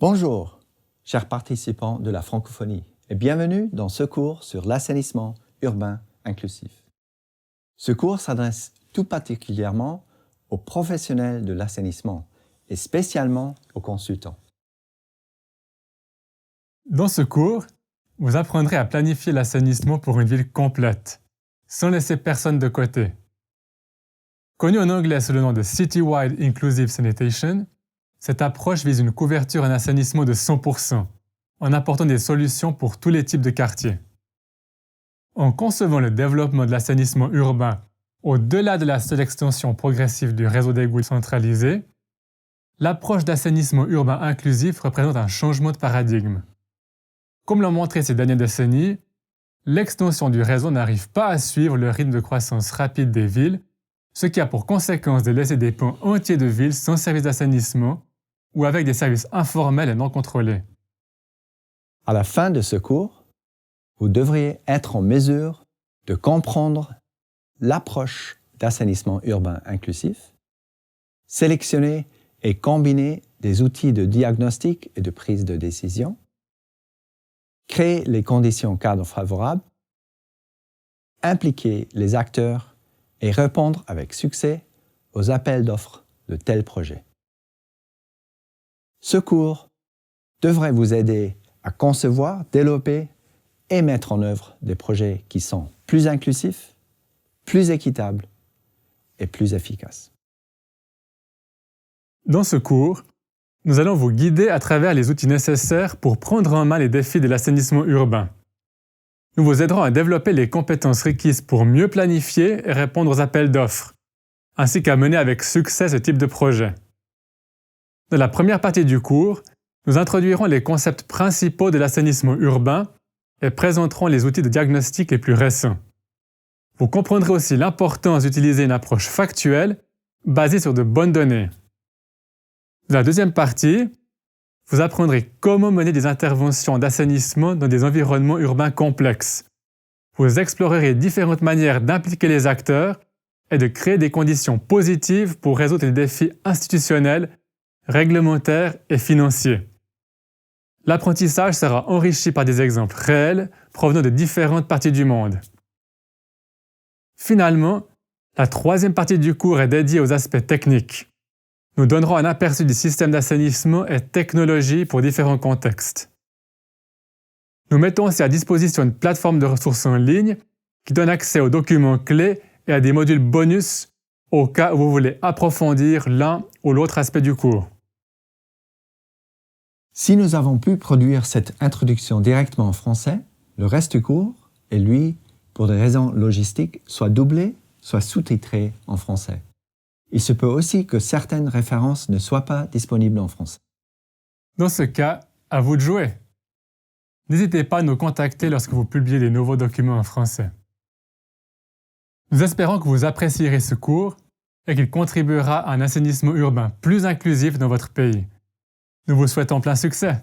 Bonjour, chers participants de la francophonie, et bienvenue dans ce cours sur l'assainissement urbain inclusif. Ce cours s'adresse tout particulièrement aux professionnels de l'assainissement et spécialement aux consultants. Dans ce cours, vous apprendrez à planifier l'assainissement pour une ville complète, sans laisser personne de côté. Connu en anglais sous le nom de Citywide Inclusive Sanitation, cette approche vise une couverture en assainissement de 100%, en apportant des solutions pour tous les types de quartiers. En concevant le développement de l'assainissement urbain au-delà de la seule extension progressive du réseau d'égouts centralisé, l'approche d'assainissement urbain inclusif représente un changement de paradigme. Comme l'ont montré ces dernières décennies, l'extension du réseau n'arrive pas à suivre le rythme de croissance rapide des villes, ce qui a pour conséquence de laisser des pans entiers de villes sans service d'assainissement ou avec des services informels et non contrôlés. À la fin de ce cours, vous devriez être en mesure de comprendre l'approche d'assainissement urbain inclusif, sélectionner et combiner des outils de diagnostic et de prise de décision, créer les conditions cadres favorables, impliquer les acteurs et répondre avec succès aux appels d'offres de tels projets. Ce cours devrait vous aider à concevoir, développer et mettre en œuvre des projets qui sont plus inclusifs, plus équitables et plus efficaces. Dans ce cours, nous allons vous guider à travers les outils nécessaires pour prendre en main les défis de l'assainissement urbain. Nous vous aiderons à développer les compétences requises pour mieux planifier et répondre aux appels d'offres, ainsi qu'à mener avec succès ce type de projet. Dans la première partie du cours, nous introduirons les concepts principaux de l'assainissement urbain et présenterons les outils de diagnostic les plus récents. Vous comprendrez aussi l'importance d'utiliser une approche factuelle basée sur de bonnes données. Dans la deuxième partie, vous apprendrez comment mener des interventions d'assainissement dans des environnements urbains complexes. Vous explorerez différentes manières d'impliquer les acteurs et de créer des conditions positives pour résoudre les défis institutionnels, réglementaires et financiers. L'apprentissage sera enrichi par des exemples réels provenant de différentes parties du monde. Finalement, la troisième partie du cours est dédiée aux aspects techniques. Nous donnerons un aperçu du système d'assainissement et technologies pour différents contextes. Nous mettons aussi à disposition une plateforme de ressources en ligne qui donne accès aux documents clés et à des modules bonus au cas où vous voulez approfondir l'un ou l'autre aspect du cours. Si nous avons pu produire cette introduction directement en français, le reste du cours est, lui, pour des raisons logistiques, soit doublé, soit sous-titré en français. Il se peut aussi que certaines références ne soient pas disponibles en français. Dans ce cas, à vous de jouer. N'hésitez pas à nous contacter lorsque vous publiez des nouveaux documents en français. Nous espérons que vous apprécierez ce cours et qu'il contribuera à un assainissement urbain plus inclusif dans votre pays. Nous vous souhaitons plein succès.